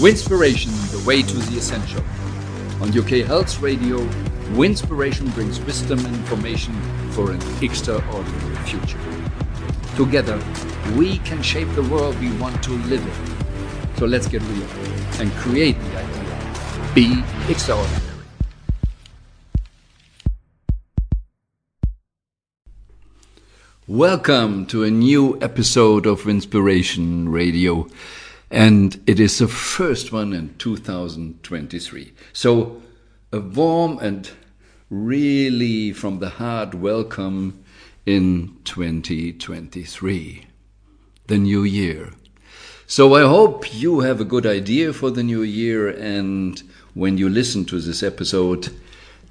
Winspiration, the way to the essential. On UK Health Radio, Winspiration brings wisdom and information for an extraordinary future. Together, we can shape the world we want to live in. So let's get real and create the idea. Be extraordinary. Welcome to a new episode of Winspiration Radio. And it is the first one in 2023. So a warm and really from the heart welcome in 2023, the new year. So I hope you have a good idea for the new year, and when you listen to this episode,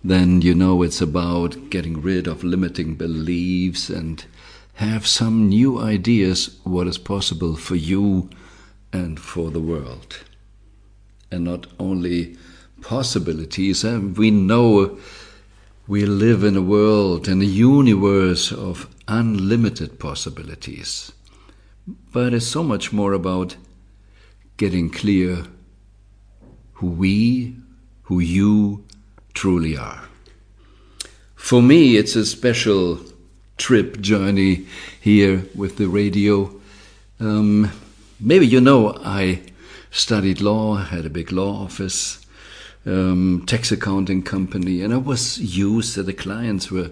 then you know it's about getting rid of limiting beliefs and have some new ideas what is possible for you and for the world. And not only possibilities, we know we live in a world, in a universe of unlimited possibilities. But it's so much more about getting clear who you truly are. For me, it's a special trip journey here with the radio. Maybe you know I studied law, had a big law office, tax accounting company, and I was used that the clients were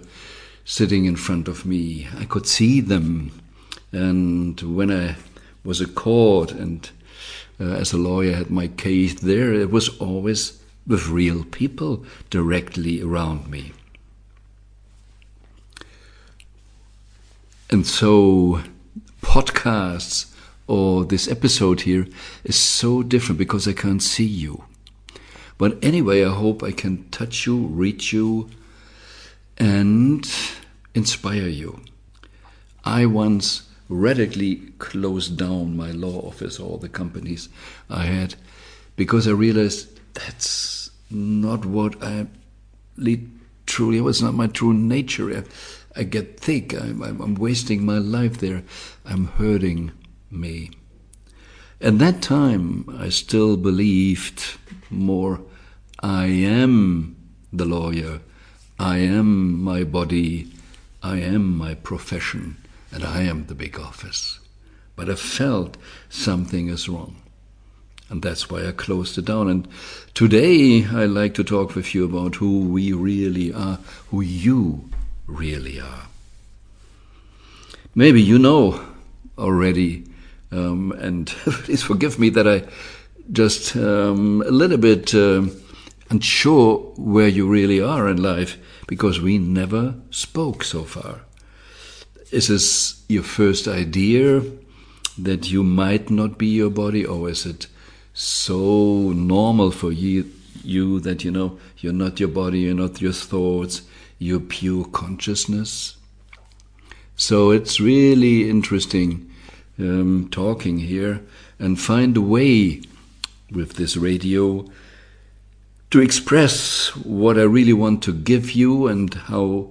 sitting in front of me. I could see them. And when I was at court and as a lawyer had my case there, it was always with real people directly around me. And so podcasts or this episode here is so different because I can't see you. But anyway, I hope I can touch you, reach you, and inspire you. I once radically closed down my law office, all the companies I had, because I realized that's not what I truly, it was not my true nature. I get thick, I'm wasting my life there, I'm hurting me. At that time, I still believed more, I am the lawyer, I am my body, I am my profession, and I am the big office. But I felt something is wrong. And that's why I closed it down. And today, I like to talk with you about who we really are, who you really are. Maybe you know already, and please forgive me that I just a little bit unsure where you really are in life, because we never spoke so far. Is this your first idea that you might not be your body, or is it so normal for you that you know you're not your body, you're not your thoughts, you're pure consciousness? So it's really interesting talking here and find a way with this radio to express what I really want to give you and how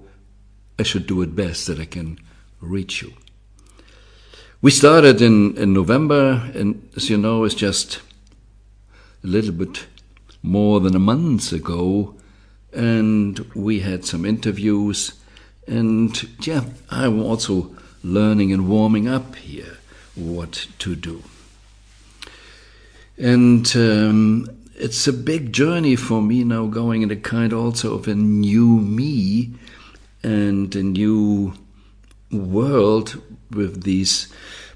I should do it best that I can reach you. We started in November, and as you know, it's just a little bit more than a month ago, and we had some interviews, and yeah, I'm also learning and warming up here what to do. And it's a big journey for me now, going in a kind also of a new me and a new world with this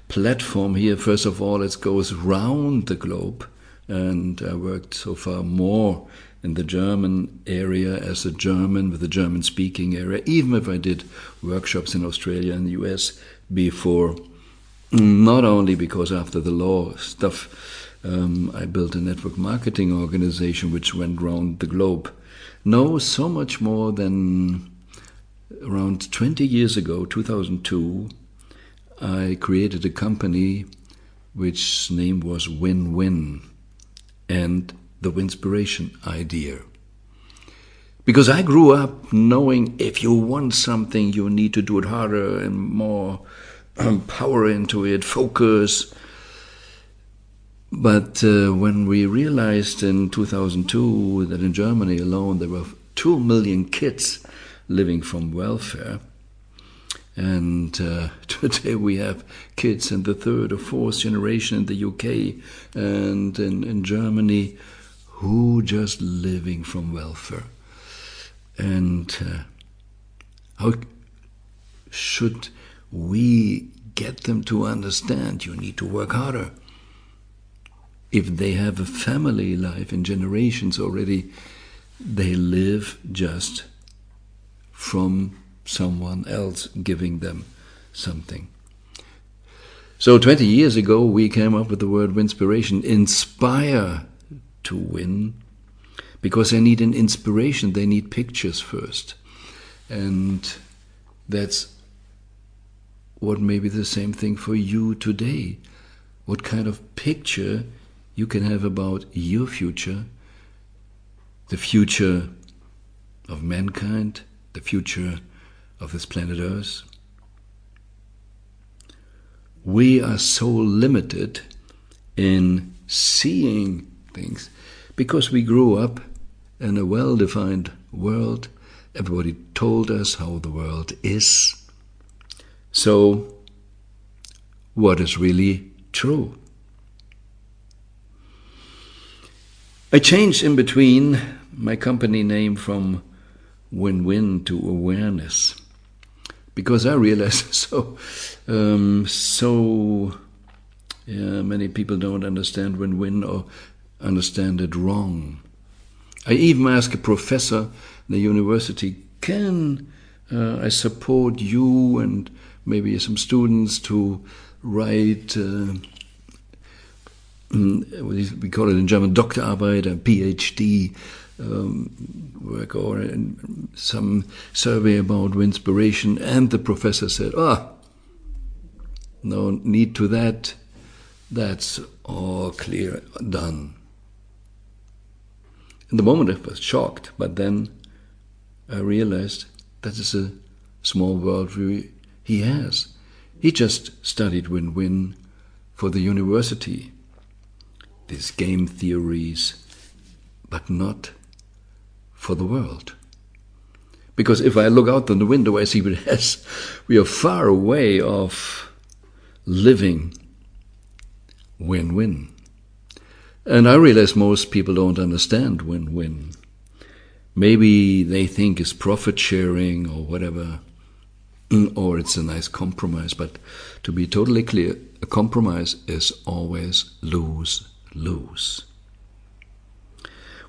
platform here. First of all, it goes round the globe, and I worked so far more in the German area as a German with the German-speaking area, even if I did workshops in Australia and the US before, not only because after the law stuff, I built a network marketing organization which went round the globe. No, so much more than around 20 years ago, 2002, I created a company which name was Win-Win, and the Winspiration idea. Because I grew up knowing if you want something, you need to do it harder and more power into it, focus. But when we realized in 2002 that in Germany alone there were 2 million kids living from welfare, and today we have kids in the 3rd or 4th generation in the UK and in Germany who just living from welfare. And how should we get them to understand you need to work harder? If they have a family life in generations already, they live just from someone else giving them something. So 20 years ago, we came up with the word Winspiration, inspire to win, because they need an inspiration, they need pictures first. And that's what may be the same thing for you today. What kind of picture you can have about your future, the future of mankind, the future of this planet Earth. We are so limited in seeing things because we grew up in a well-defined world. Everybody told us how the world is. So, what is really true? I changed in between my company name from Win-Win to Awareness, because I realized many people don't understand Win-Win or understand it wrong. I even asked a professor in the university, can I support you and maybe some students to write, we call it in German, Doktorarbeit, a PhD work, or some survey about Winspiration, and the professor said, no need to that, that's all clear, done. In the moment I was shocked, but then I realized that is a small world he has. He just studied Win-Win for the university, these game theories, but not for the world. Because if I look out on the window, I see we are far away of living Win-Win. And I realize most people don't understand Win-Win. Maybe they think it's profit sharing or whatever, or it's a nice compromise. But to be totally clear, a compromise is always lose-lose.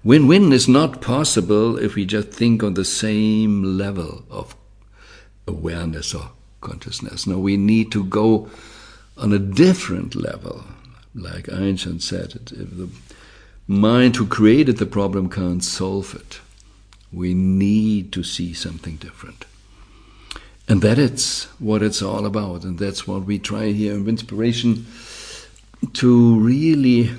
Win-win is not possible if we just think on the same level of awareness or consciousness. No, we need to go on a different level. Like Einstein said, if the mind who created the problem can't solve it, we need to see something different. And that is what it's all about. And that's what we try here in Winspiration, to really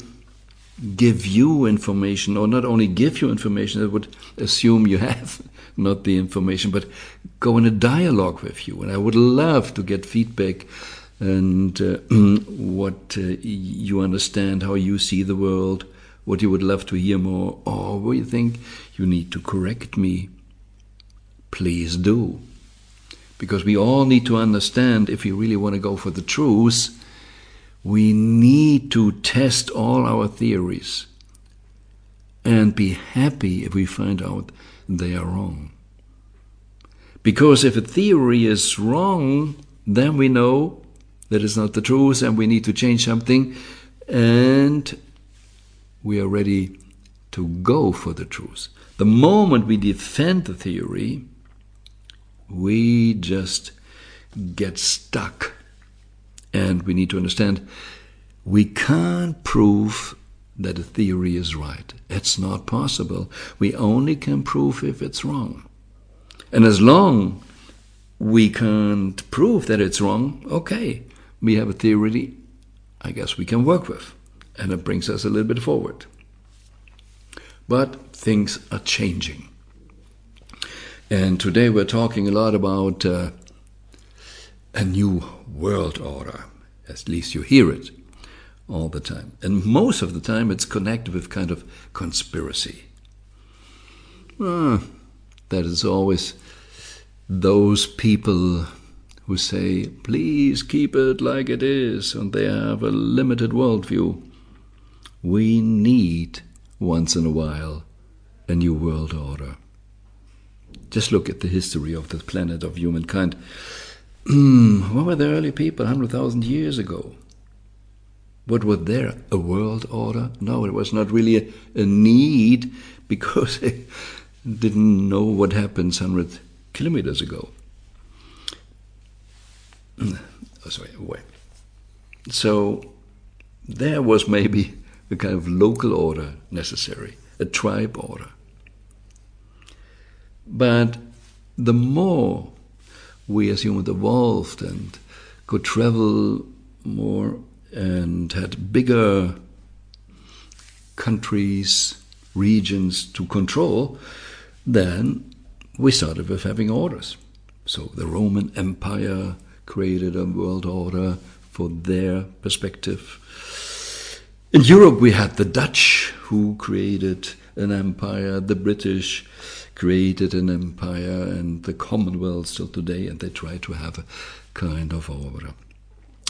give you information, or not only give you information, I would assume you have not the information, but go in a dialogue with you. And I would love to get feedback and what you understand, how you see the world, what you would love to hear more, or what you think you need to correct me. Please do. Because we all need to understand, if we really want to go for the truth, we need to test all our theories and be happy if we find out they are wrong. Because if a theory is wrong, then we know that it's not the truth and we need to change something, and we are ready to go for the truth. The moment we defend the theory, we just get stuck. And we need to understand, we can't prove that a theory is right. It's not possible. We only can prove if it's wrong. And as long we can't prove that it's wrong, okay, we have a theory I guess we can work with. And it brings us a little bit forward. But things are changing. And today we're talking a lot about a new world order. At least you hear it. all the time. And most of the time it's connected with kind of conspiracy. That is always those people who say, please keep it like it is, and they have a limited worldview. We need, once in a while, a new world order. Just look at the history of the planet, of humankind. What were the early people 100,000 years ago? What was there? A world order? No, it was not really a need, because they didn't know what happens 100 kilometers ago. So there was maybe a kind of local order necessary, a tribe order. But the more we as humans evolved and could travel more and had bigger countries, regions to control, then we started with having orders. So the Roman Empire created a world order for their perspective. In Europe we had the Dutch, who created an empire, the British created an empire, and the Commonwealth still today, and they try to have a kind of order.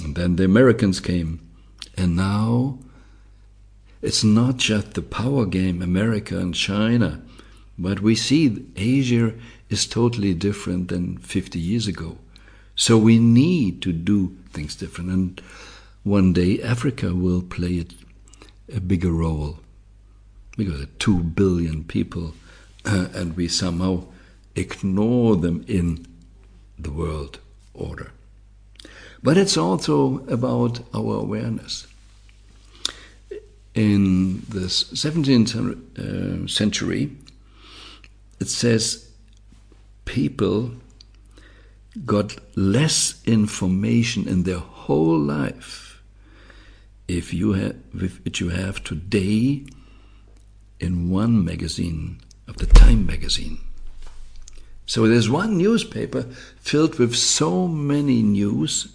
And then the Americans came, and now it's not just the power game, America and China, but we see Asia is totally different than 50 years ago. So we need to do things different, and one day Africa will play a bigger role, because there are 2 billion people, and we somehow ignore them in the world order. But it's also about our awareness. In the 17th century, it says people got less information in their whole life if you have, which you have today in one magazine, of the Time magazine. So there's one newspaper filled with so many news,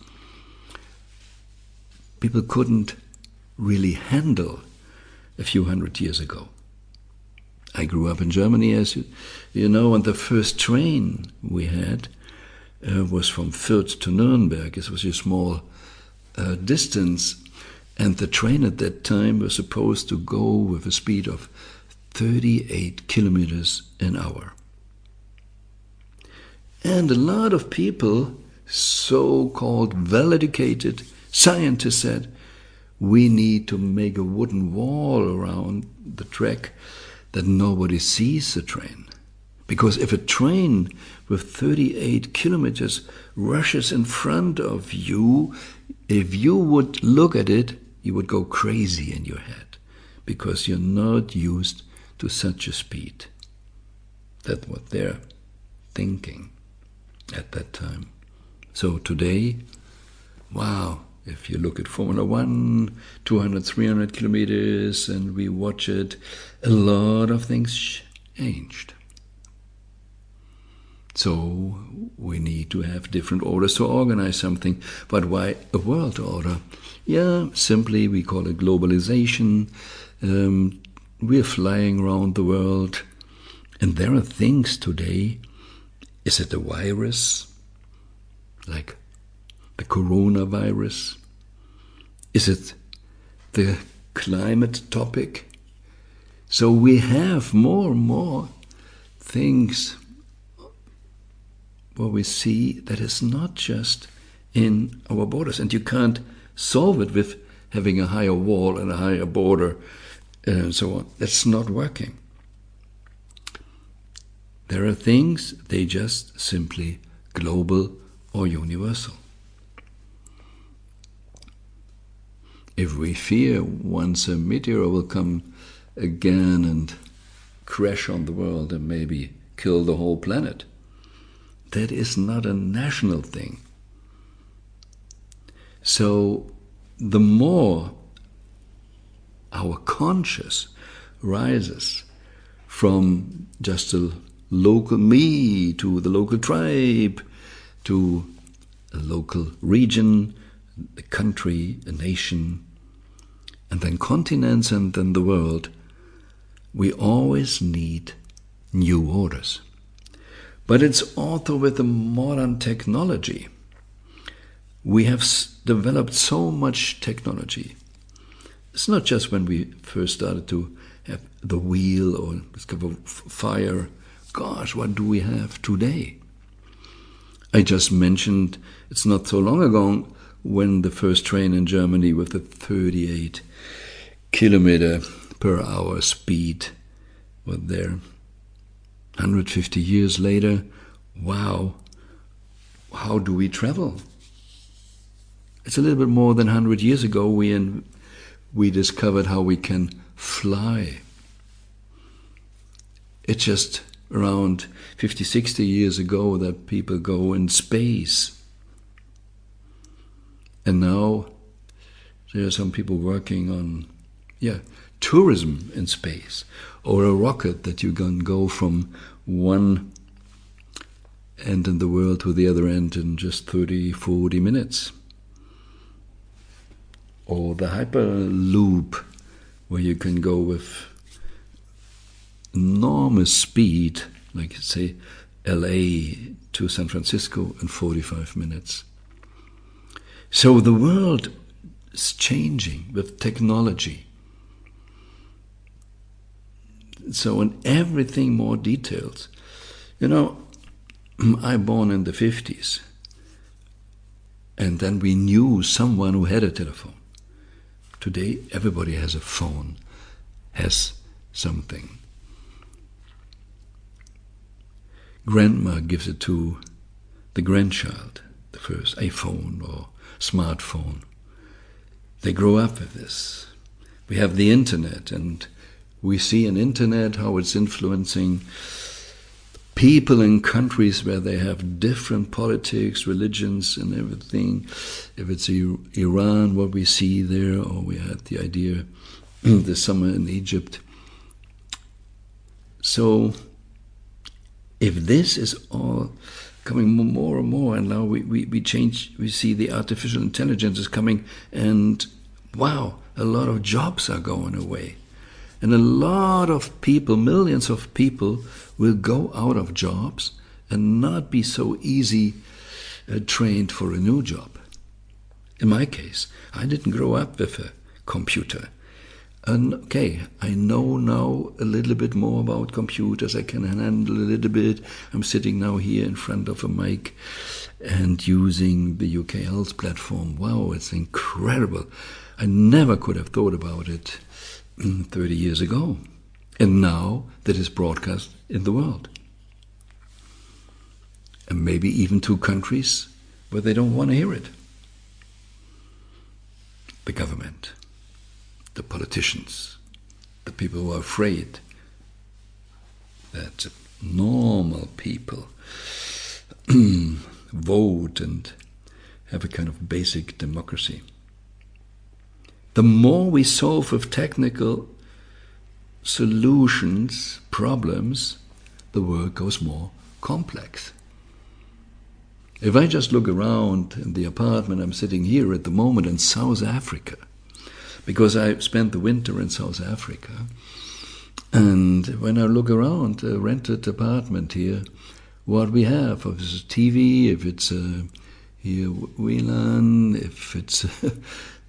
people couldn't really handle a few hundred years ago. I grew up in Germany, as you know, and the first train we had was from Fürth to Nuremberg. It was a small distance, and the train at that time was supposed to go with a speed of 38 kilometers an hour. And a lot of people, so-called well-educated scientists, said, we need to make a wooden wall around the track that nobody sees the train. Because if a train with 38 kilometers rushes in front of you, if you would look at it, you would go crazy in your head, because you're not used to such a speed. That's what they're thinking at that time. So today, wow, if you look at Formula 1, 200, 300 kilometers, and we watch it, a lot of things changed. So we need to have different orders to organize something. But why a world order? Yeah, simply we call it globalization. We're flying around the world, and there are things today. Is it a virus, like the coronavirus? Is it the climate topic? So we have more and more things where we see that it's not just in our borders, and you can't solve it with having a higher wall and a higher border and so on. That's not working. There are things, they just simply global or universal. If we fear once a meteor will come again and crash on the world and maybe kill the whole planet, that is not a national thing. So the more our conscious rises from just a local me to the local tribe, to a local region, a country, a nation, and then continents and then the world, we always need new orders. But it's also with the modern technology. We have developed so much technology. It's not just when we first started to have the wheel or discover fire. Gosh, what do we have today? I just mentioned it's not so long ago when the first train in Germany with the 38 kilometer per hour speed was there. 150 years later, wow, how do we travel? It's a little bit more than 100 years ago we discovered how we can fly. It's just around 50, 60 years ago that people go in space. And now there are some people working on, tourism in space, or a rocket that you can go from one end in the world to the other end in just 30, 40 minutes. Or the Hyperloop, where you can go with enormous speed, like say LA to San Francisco in 45 minutes. So the world is changing with technology. So in everything more details. I'm born in the 50s. And then we knew someone who had a telephone. Today everybody has a phone, has something. Grandma gives it to the grandchild, the first iPhone or smartphone. They grow up with this. We have the internet, and we see in internet how it's influencing people in countries where they have different politics, religions, and everything. If it's Iran, what we see there, or we had the idea this summer in Egypt. So, if this is all coming more and more, and now we change, we see the artificial intelligence is coming, and wow, a lot of jobs are going away. And a lot of people, millions of people, will go out of jobs and not be so easy trained for a new job. In my case, I didn't grow up with a computer. And okay, I know now a little bit more about computers. I can handle a little bit. I'm sitting now here in front of a mic and using the UK Health platform. Wow, it's incredible. I never could have thought about it 30 years ago. And now that is broadcast in the world. And maybe even to countries where they don't want to hear it. The government, the politicians, the people who are afraid that normal people vote and have a kind of basic democracy. The more we solve with technical solutions, problems, the world goes more complex. If I just look around in the apartment, I'm sitting here at the moment in South Africa, because I spent the winter in South Africa. And when I look around a rented apartment here, what we have, if it's a TV, if it's here WLAN, if it's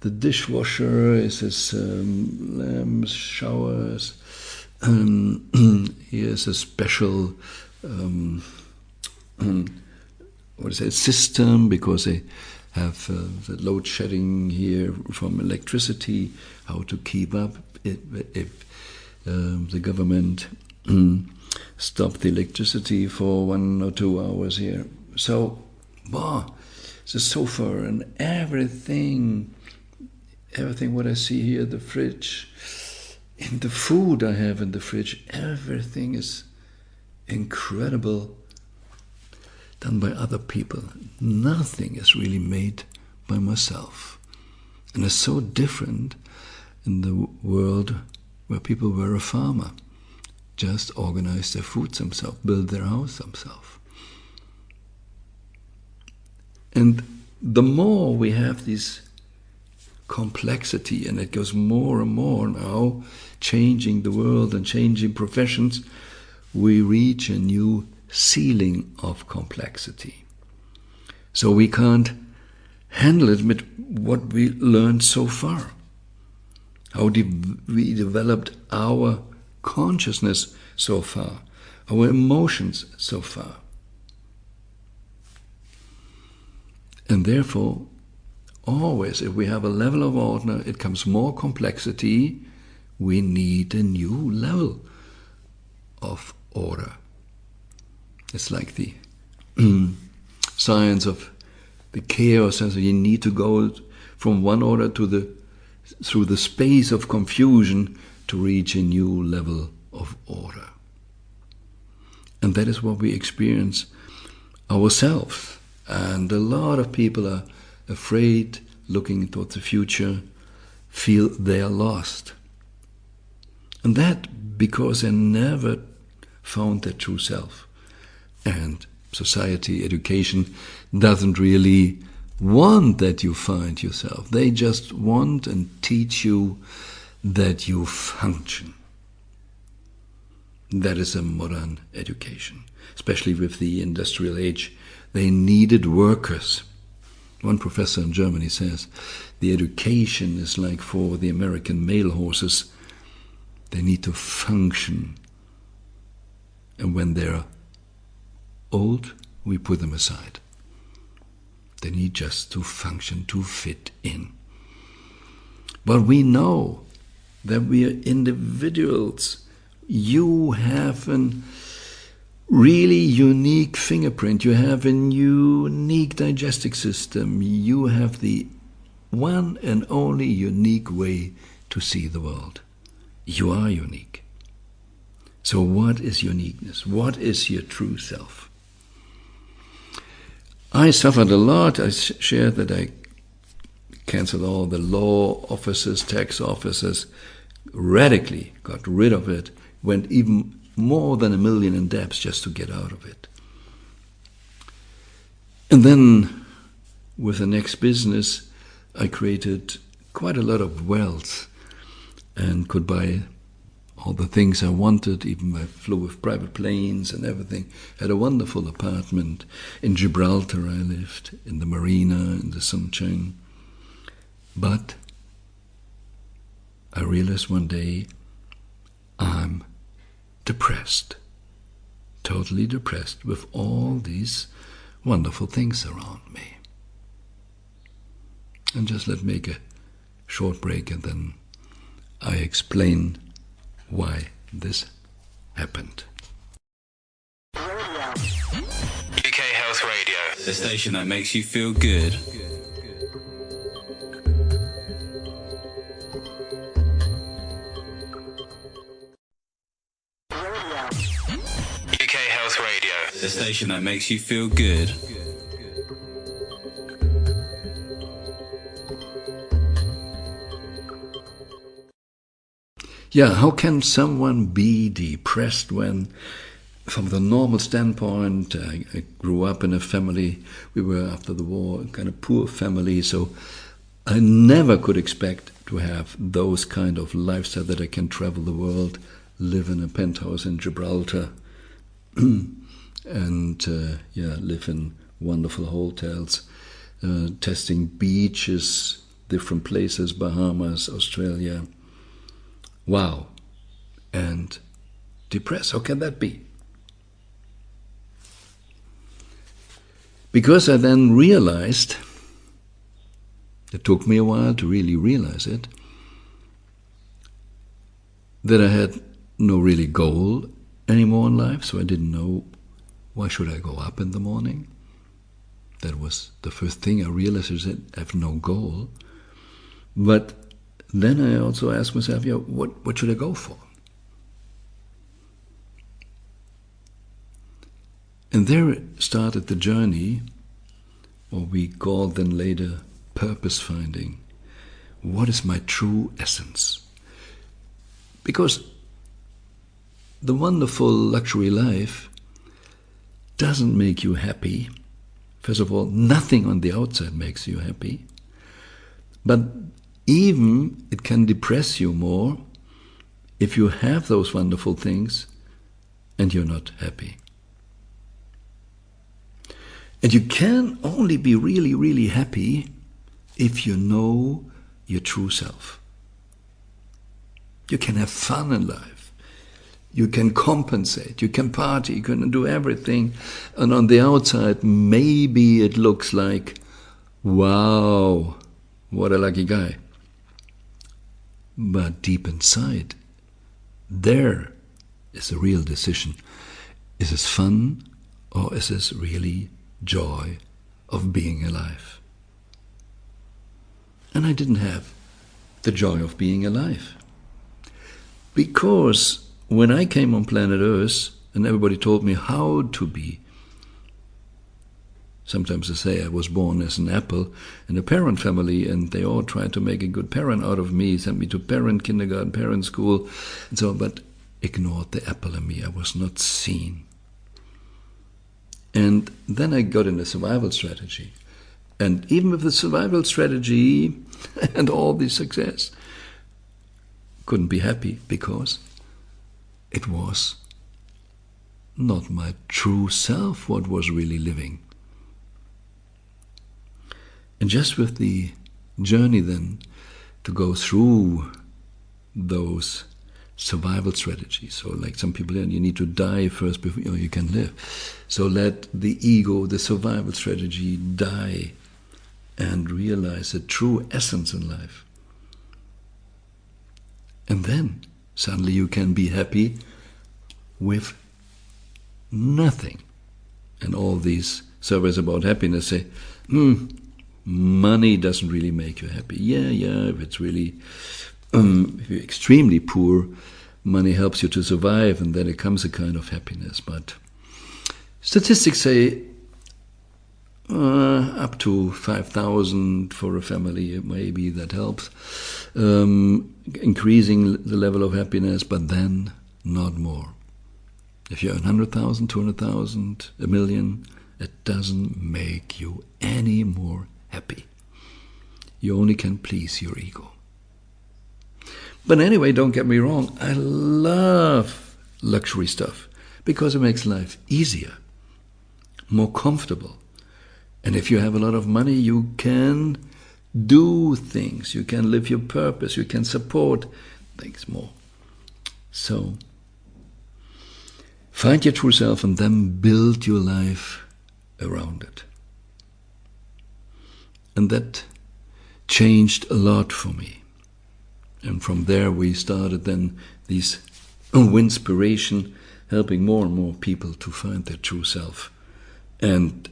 the dishwasher, is this lamps, showers. Here's a special system, because they have the load shedding here from electricity, how to keep up if the government stop the electricity for 1 or 2 hours here. So, the sofa and everything what I see here, the fridge, and the food I have in the fridge, everything is incredible, done by other people. Nothing is really made by myself. And it's so different in the world where people were a farmer, just organize their food themselves, build their house themselves. And the more we have these complexity, and it goes more and more now, changing the world and changing professions, we reach a new ceiling of complexity. So we can't handle it with what we learned so far. How we developed our consciousness so far, our emotions so far. And therefore, always, if we have a level of order, it comes more complexity, we need a new level of order. It's like the science of the chaos, and so you need to go from one order to through the space of confusion to reach a new level of order. And that is what we experience ourselves. And a lot of people are afraid, looking towards the future, feel they are lost. And that because they never found their true self. And society, education doesn't really want that you find yourself. They just want and teach you that you function. That is a modern education. Especially with the industrial age, they needed workers. One professor in Germany says, the education is like for the American mail horses. They need to function. And when they're old, we put them aside. They need just to function, to fit in. But we know that we are individuals. You have a really unique fingerprint. You have a unique digestive system. You have the one and only unique way to see the world. You are unique. So what is uniqueness? What is your true self? I suffered a lot. I shared that I canceled all the law offices, tax offices, radically got rid of it, went even more than $1 million in debts just to get out of it. And then with the next business, I created quite a lot of wealth and could buy all the things I wanted. Even I flew with private planes and everything. Had a wonderful apartment. In Gibraltar I lived, in the marina, in the sunshine. But I realized one day I'm depressed. Totally depressed with all these wonderful things around me. And just let's make a short break and then I explain why this happened. UK Health Radio, the station that makes you feel good. UK Health Radio, the station that makes you feel good. Yeah, how can someone be depressed when, from the normal standpoint, I grew up in a family, we were after the war, a kind of poor family, so I never could expect to have those kind of lifestyle that I can travel the world, live in a penthouse in Gibraltar, and live in wonderful hotels, testing beaches, different places, Bahamas, Australia. Wow. And depressed. How can that be? Because I then realized, it took me a while to really realize it, that I had no really goal anymore in life, so I didn't know why should I go up in the morning. That was the first thing I realized, is that I have no goal. But then I also asked myself, what should I go for? And there started the journey, or we called then later purpose finding. What is my true essence? Because the wonderful luxury life doesn't make you happy. First of all, nothing on the outside makes you happy. But Even it can depress you more if you have those wonderful things and you're not happy. And you can only be really, really happy if you know your true self. You can have fun in life. You can compensate. You can party. You can do everything. And on the outside, maybe it looks like, wow, what a lucky guy. But deep inside, there is a real decision. Is this fun or is this really joy of being alive? And I didn't have the joy of being alive. Because when I came on planet Earth and everybody told me how to be, sometimes they say I was born as an apple in a parent family and they all tried to make a good parent out of me, sent me to parent kindergarten, parent school, and so on, but ignored the apple in me. I was not seen. And then I got in a survival strategy. And even with the survival strategy and all the success, couldn't be happy because it was not my true self what was really living. And just with the journey then to go through those survival strategies, so like some people, you need to die first before you can live. So let the ego, the survival strategy, die and realize the true essence in life. And then suddenly you can be happy with nothing. And all these surveys about happiness say, money doesn't really make you happy. Yeah, if it's really, if you're extremely poor, money helps you to survive and then it comes a kind of happiness. But statistics say up to 5,000 for a family, maybe that helps. Increasing the level of happiness, but then not more. If you earn 100,000, 200,000, a million, it doesn't make you any more happy. You only can please your ego. But anyway, don't get me wrong, I love luxury stuff because it makes life easier, more comfortable. And if you have a lot of money, you can do things, you can live your purpose, you can support things more. So, find your true self and then build your life around it. And that changed a lot for me. And from there we started then these Winspiration, helping more and more people to find their true self. And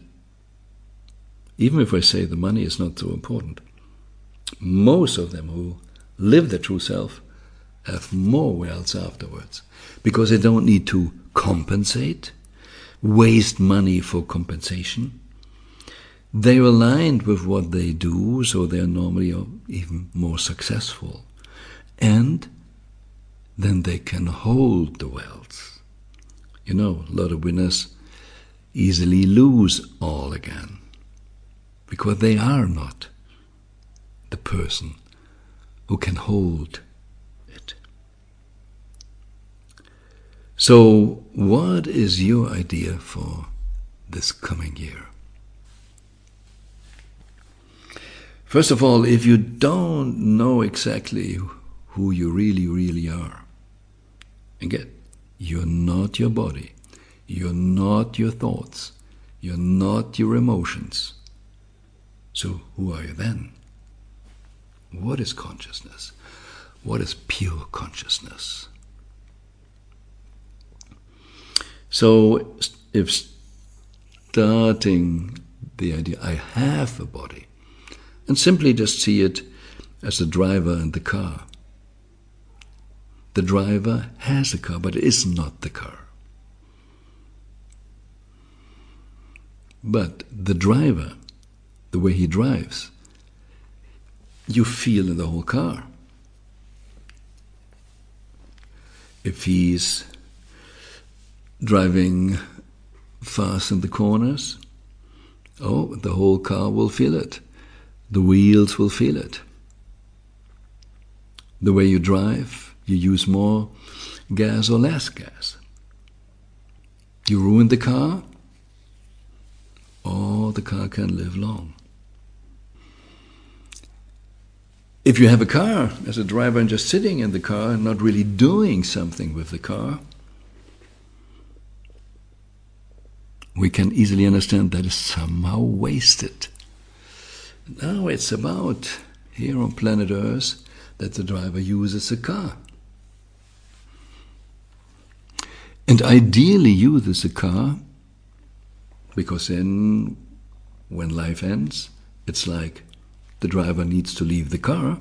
even if I say the money is not so important, most of them who live their true self have more wealth afterwards because they don't need to compensate, waste money for compensation. They're aligned with what they do, so they're normally even more successful. And then they can hold the wealth. You know, a lot of winners easily lose all again because they are not the person who can hold it. So, what is your idea for this coming year? First of all, if you don't know exactly who you really, really are, again, you're not your body, you're not your thoughts, you're not your emotions. So who are you then? What is consciousness? What is pure consciousness? So if starting the idea, I have a body, and simply just see it as the driver in the car. The driver has a car, but it is not the car. But the driver, the way he drives, you feel in the whole car. If he's driving fast in the corners, the whole car will feel it. The wheels will feel it. The way you drive, you use more gas or less gas. You ruin the car, or the car can live long. If you have a car as a driver and just sitting in the car and not really doing something with the car, we can easily understand that is somehow wasted. Now it's about, here on planet Earth, that the driver uses a car. And ideally uses a car, because then when life ends, it's like the driver needs to leave the car.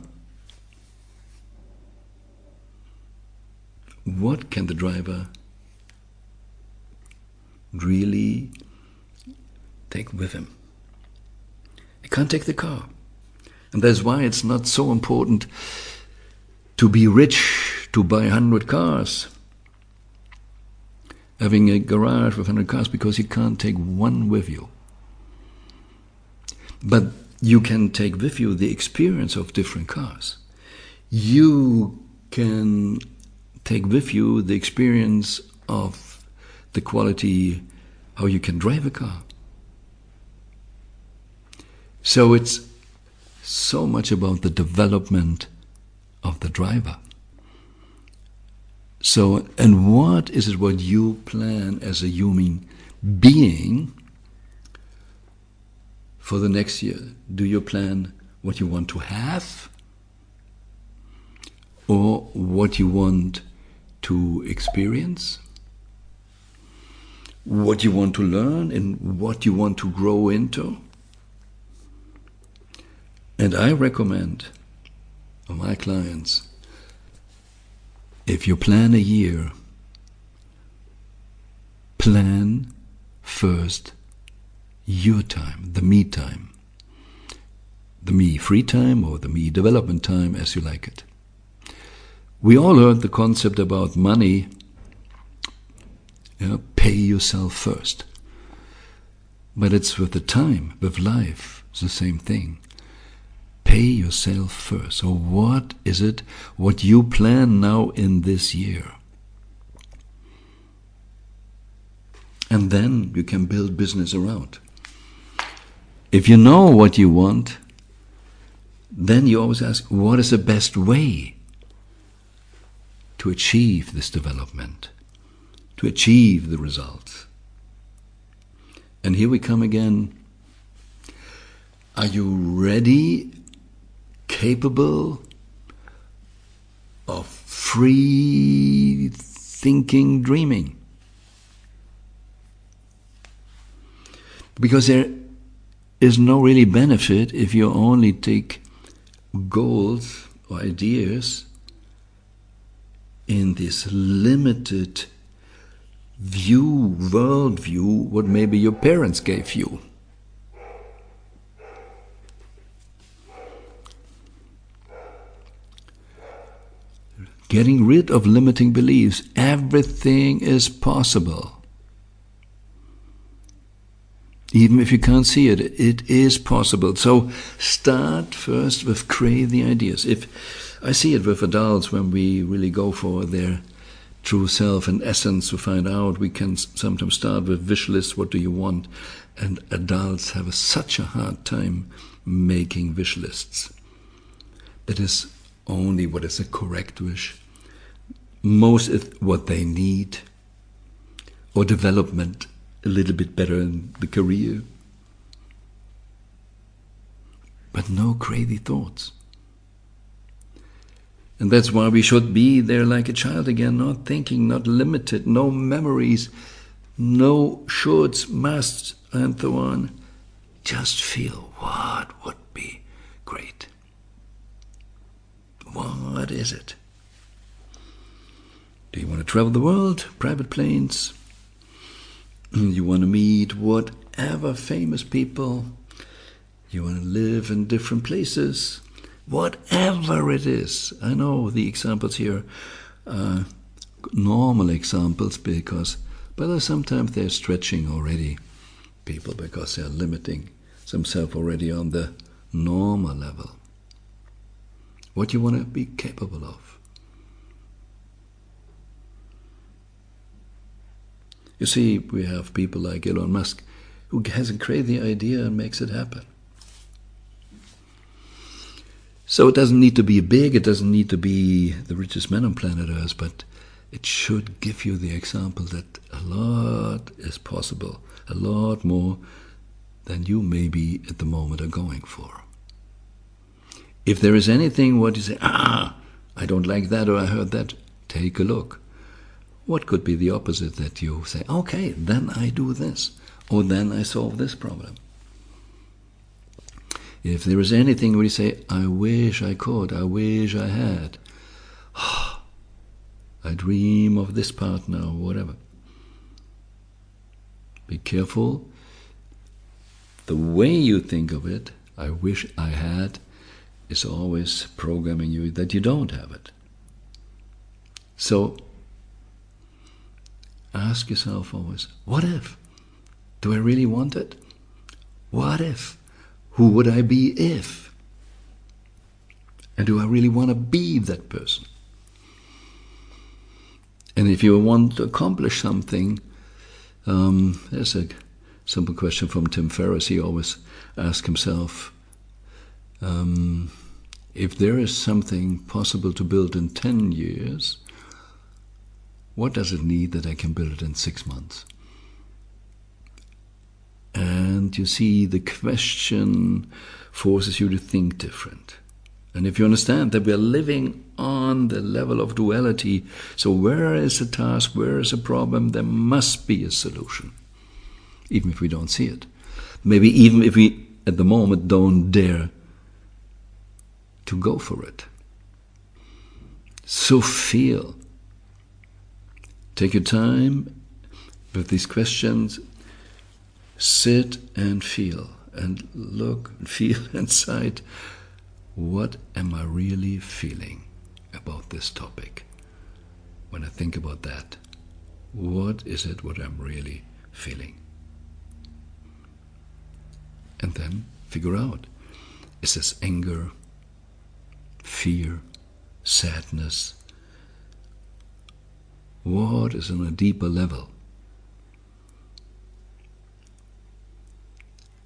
What can the driver really take with him? He can't take the car. And that's why it's not so important to be rich, to buy 100 cars, having a garage with 100 cars, because you can't take one with you. But you can take with you the experience of different cars. You can take with you the experience of the quality, how you can drive a car. So it's so much about the development of the driver. So, and what is it what you plan as a human being for the next year? Do you plan what you want to have, or what you want to experience, what you want to learn, and what you want to grow into? And I recommend for my clients, if you plan a year, plan first your time, the me time, the me free time or the me development time, as you like it. We all heard the concept about money, pay yourself first. But it's with the time, with life, it's the same thing. Pay yourself first. So what is it, what you plan now in this year? And then you can build business around. If you know what you want, then you always ask, what is the best way to achieve this development, to achieve the results? And here we come again. Are you ready, capable of free thinking, dreaming? Because there is no really benefit if you only take goals or ideas in this limited view, world view, what maybe your parents gave you. Getting rid of limiting beliefs. Everything is possible. Even if you can't see it, it is possible. So start first with crazy ideas. If I see it with adults, when we really go for their true self and essence to find out, we can sometimes start with wish lists, what do you want? And adults have such a hard time making wish lists. That is only what is a correct wish. Most is what they need, or development a little bit better in the career. But no crazy thoughts. And that's why we should be there like a child again, not thinking, not limited, no memories, no shoulds, musts, and so on. Just feel what would be great. What is it? Do you want to travel the world? Private planes? You want to meet whatever famous people? You want to live in different places? Whatever it is. I know the examples here are normal examples, but sometimes they're stretching already people because they're limiting themselves already on the normal level. what you want to be capable of. You see, we have people like Elon Musk who has a crazy idea and makes it happen. So it doesn't need to be big, it doesn't need to be the richest man on planet Earth, but it should give you the example that a lot is possible, a lot more than you maybe at the moment are going for. If there is anything what you say, I don't like that, or I heard that, take a look. What could be the opposite that you say, okay, then I do this, or then I solve this problem? If there is anything where you say, I wish I could, I wish I had, I dream of this partner or whatever. Be careful. The way you think of it, I wish I had, is always programming you that you don't have it. So ask yourself always, what if? Do I really want it? What if? Who would I be if? And do I really want to be that person? And if you want to accomplish something, there's a simple question from Tim Ferriss. He always asks himself, if there is something possible to build in 10 years, what does it need that I can build it in 6 months? And you see, the question forces you to think different. And if you understand that we are living on the level of duality, so where is a task, where is a problem, there must be a solution, even if we don't see it. Maybe even if we, at the moment, don't dare to go for it. So feel. Take your time with these questions. Sit and feel and look and feel inside. What am I really feeling about this topic? When I think about that, what is it what I'm really feeling? And then figure out, is this anger, fear, sadness? What is on a deeper level?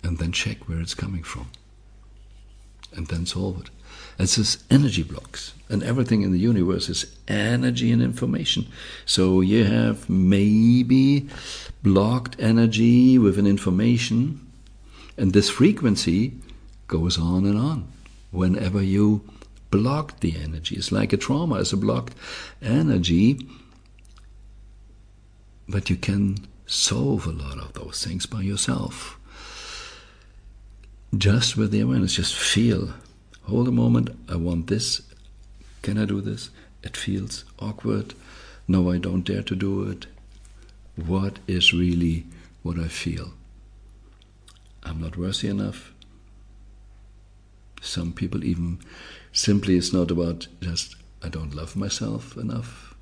And then check where it's coming from. And then solve it. It's this energy blocks. And everything in the universe is energy and information. So you have maybe blocked energy with an information, and this frequency goes on and on. Whenever you block the energy, it's like a trauma, it's a blocked energy. But you can solve a lot of those things by yourself. Just with the awareness, just feel. Hold a moment, I want this. Can I do this? It feels awkward. No, I don't dare to do it. What is really what I feel? I'm not worthy enough. Some people even simply, it's not about just, I don't love myself enough.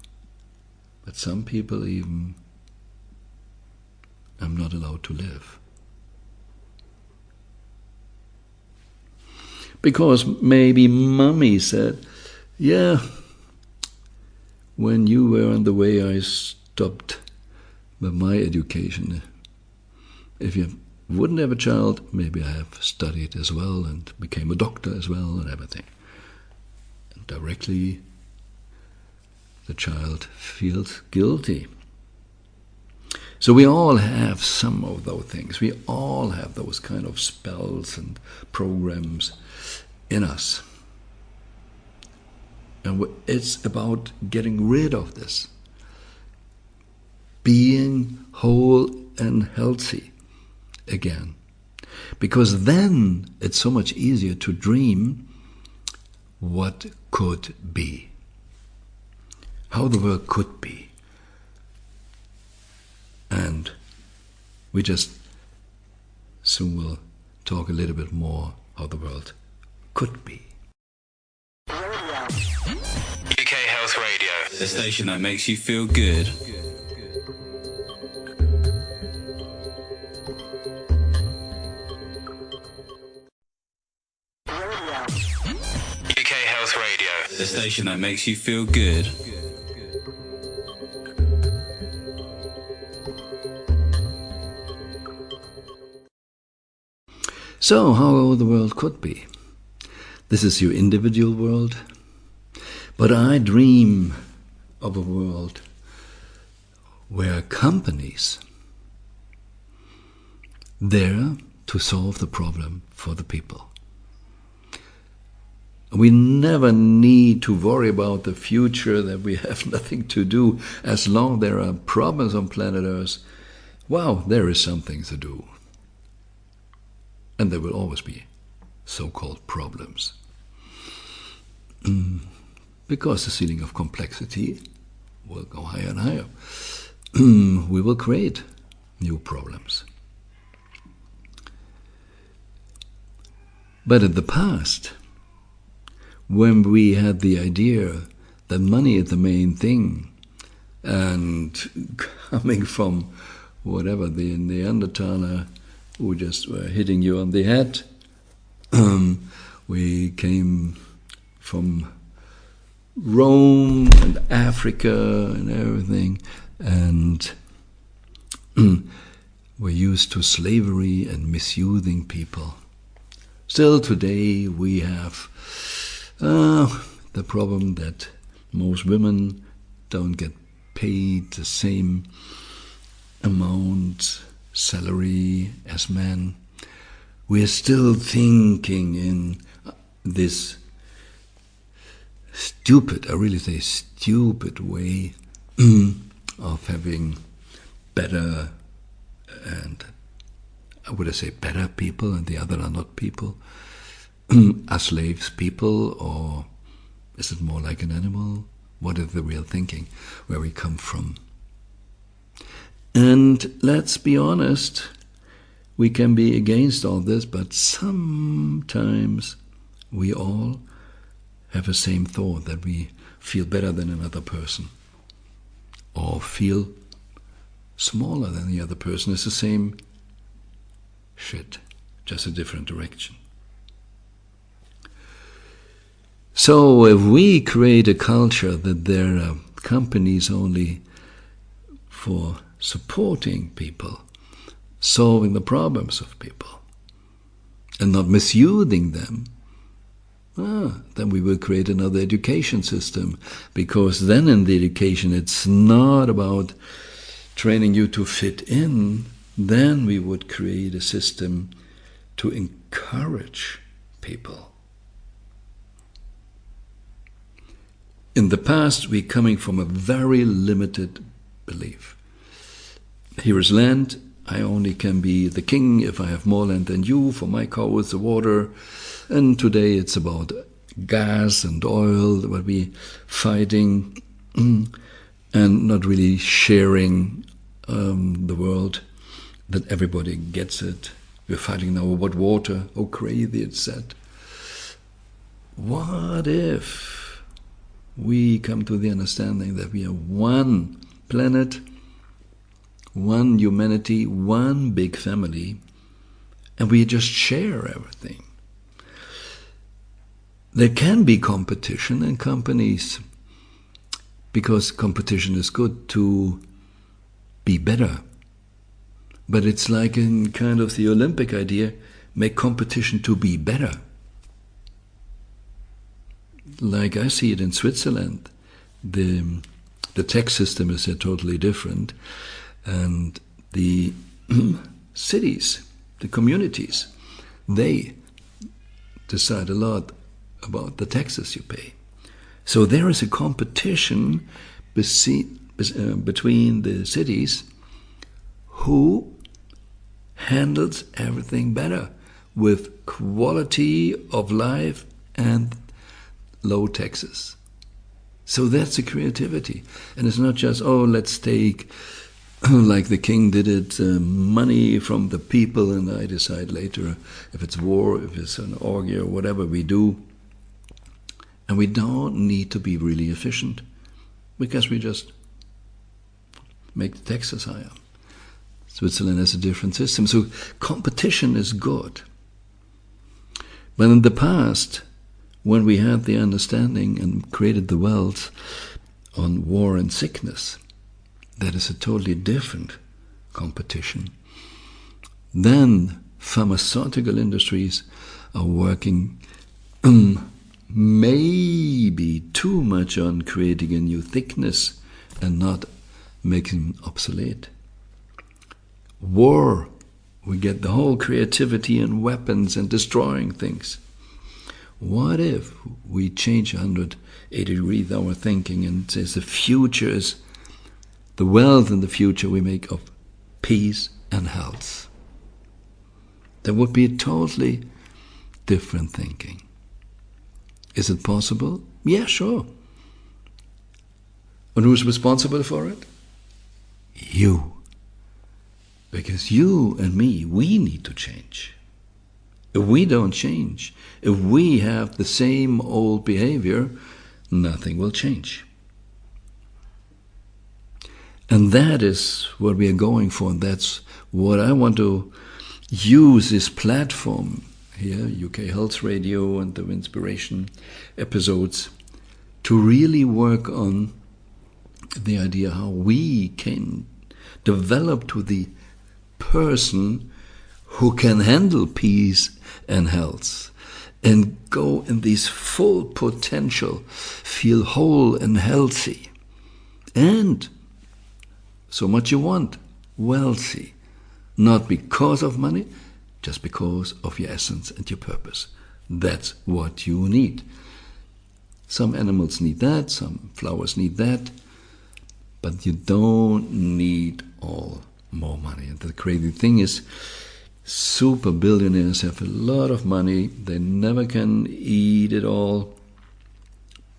But some people even, I'm not allowed to live. Because maybe mommy said, yeah, when you were on the way, I stopped with my education. If you wouldn't have a child, maybe I have studied as well and became a doctor as well and everything. And directly, the child feels guilty. So we all have some of those things. We all have those kind of spells and programs in us. And it's about getting rid of this. Being whole and healthy again. Because then it's so much easier to dream what could be. How the world could be. And we just soon will talk a little bit more how the world could be. UK Health Radio, the station that makes you feel good. UK Health Radio. The station that makes you feel good. So, how the world could be. This is your individual world, but I dream of a world where companies there to solve the problem for the people. We never need to worry about the future, that we have nothing to do. As long as there are problems on planet Earth, wow, there is something to do. And there will always be so-called problems. Because the ceiling of complexity will go higher and higher. We will create new problems. But in the past, when we had the idea that money is the main thing, and coming from whatever, the Neanderthaler who just were hitting you on the head, we came from Rome and Africa and everything, and we're used to slavery and misusing people. Still today we have the problem that most women don't get paid the same amount salary as men. We are still thinking in this stupid, I really say stupid way of having better, and would I say better people and the other are not people? Are slaves people, or is it more like an animal? What is the real thinking, where we come from? And let's be honest, we can be against all this, but sometimes we all have the same thought, that we feel better than another person, or feel smaller than the other person. It's the same shit, just a different direction. So if we create a culture that there are companies only for supporting people, solving the problems of people, and not misusing them, then we will create another education system, because then in the education it's not about training you to fit in. Then we would create a system to encourage people. In the past, we're coming from a very limited belief. Here is land. I only can be the king if I have more land than you. For my cow is the water. And today it's about gas and oil that we're fighting and not really sharing the world, that everybody gets it. We're fighting now about water. Oh, crazy it's said. What if we come to the understanding that we are one planet, one humanity, one big family, and we just share everything? There can be competition in companies, because competition is good to be better. But it's like in kind of the Olympic idea, make competition to be better. Like I see it in Switzerland, the tax system is totally different, and the cities, the communities, they decide a lot about the taxes you pay. So there is a competition between the cities who handles everything better with quality of life and low taxes. So that's the creativity. And it's not just, oh, let's take, like the king did it, money from the people, and I decide later if it's war, if it's an orgy or whatever we do. And we don't need to be really efficient, because we just make the taxes higher. Switzerland has a different system. So competition is good. But in the past, when we had the understanding and created the world on war and sickness, that is a totally different competition. Then pharmaceutical industries are working maybe too much on creating a new thickness and not making obsolete. War, we get the whole creativity and weapons and destroying things. What if we change 180 degrees our thinking and says the future is, the wealth in the future we make of peace and health? That would be a totally different thinking. Is it possible? Yeah, sure. And who's responsible for it? You. Because you and me, we need to change. If we don't change, if we have the same old behavior, nothing will change. And that is what we are going for, and that's what I want to use this platform here, UK Health Radio and the Winspiration episodes, to really work on the idea how we can develop to the person who can handle peace and health and go in this full potential, feel whole and healthy, and so much you want, wealthy, not because of money, just because of your essence and your purpose. That's what you need. Some animals need that, some flowers need that, but you don't need all more money. And the crazy thing is, super billionaires have a lot of money, they never can eat it all,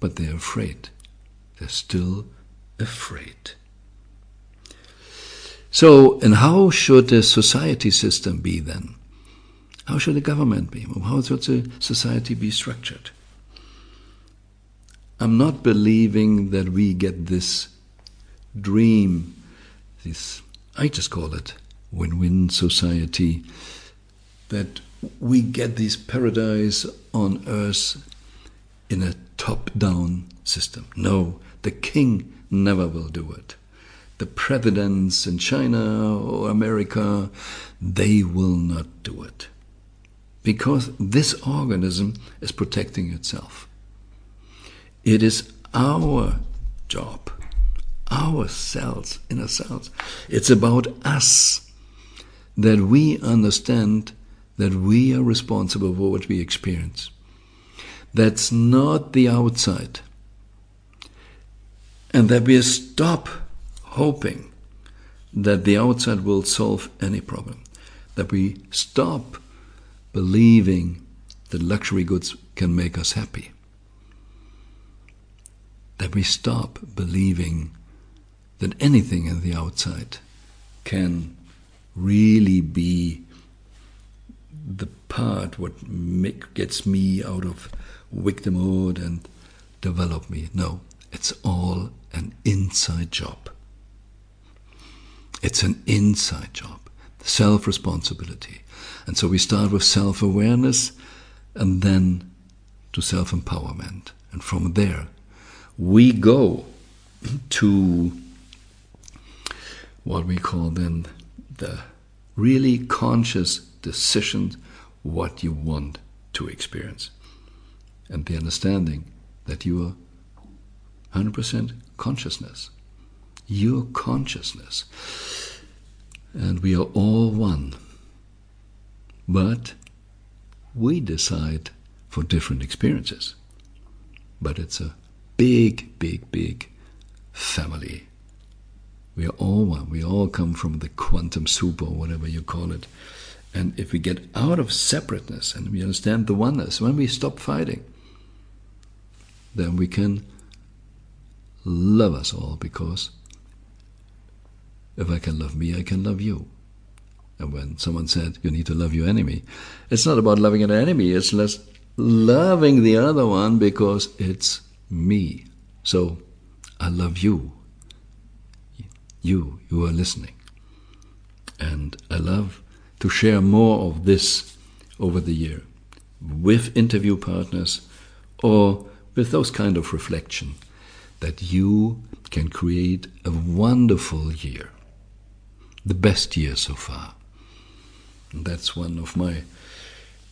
but they're afraid. They're still afraid. So, and how should the society system be then? How should the government be? How should the society be structured? I'm not believing that we get this dream, this, I just call it win-win society, that we get this paradise on earth in a top-down system. No, the king never will do it. The presidents in China or America, they will not do it. Because this organism is protecting itself. It is our job, our cells, inner cells. It's about us, that we understand that we are responsible for what we experience. That's not the outside. And that we stop hoping that the outside will solve any problem. That we stop believing that luxury goods can make us happy. That we stop believing that anything in the outside can really be the part what gets me out of victimhood and develop me. No, it's all an inside job. It's an inside job, self-responsibility. And so we start with self-awareness and then to self-empowerment. And from there, we go to what we call then the really conscious decision what you want to experience. And the understanding that you are 100% consciousness. Your consciousness. And we are all one. But we decide for different experiences. But it's a big, big, big family. We are all one. We all come from the quantum soup or whatever you call it. And if we get out of separateness and we understand the oneness, when we stop fighting, then we can love us all, because if I can love me, I can love you. And when someone said you need to love your enemy, it's not about loving an enemy, it's less loving the other one because it's me. So I love you. You are listening. And I love to share more of this over the year with interview partners or with those kind of reflection, that you can create a wonderful year, the best year so far. And that's one of my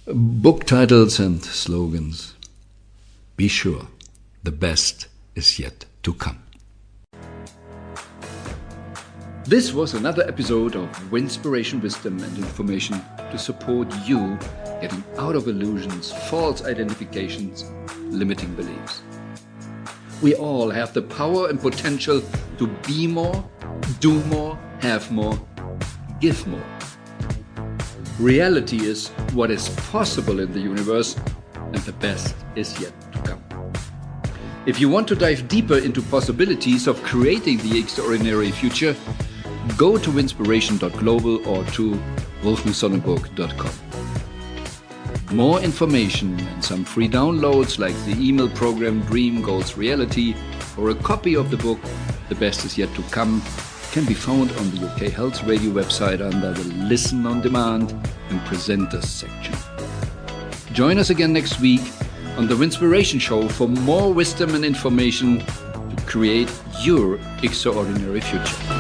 book titles and slogans. Be sure, the best is yet to come. This was another episode of Winspiration, Wisdom and Information to support you getting out of illusions, false identifications, limiting beliefs. We all have the power and potential to be more, do more, have more, give more. Reality is what is possible in the universe, and the best is yet to come. If you want to dive deeper into possibilities of creating the extraordinary future, go to winspiration.global or to wolfgangsonnenburg.com. More information and some free downloads like the email program Dream Goals Reality or a copy of the book The Best Is Yet to Come can be found on the UK Health Radio website under the Listen on Demand and Presenters section. Join us again next week on the Winspiration Show for more wisdom and information to create your extraordinary future.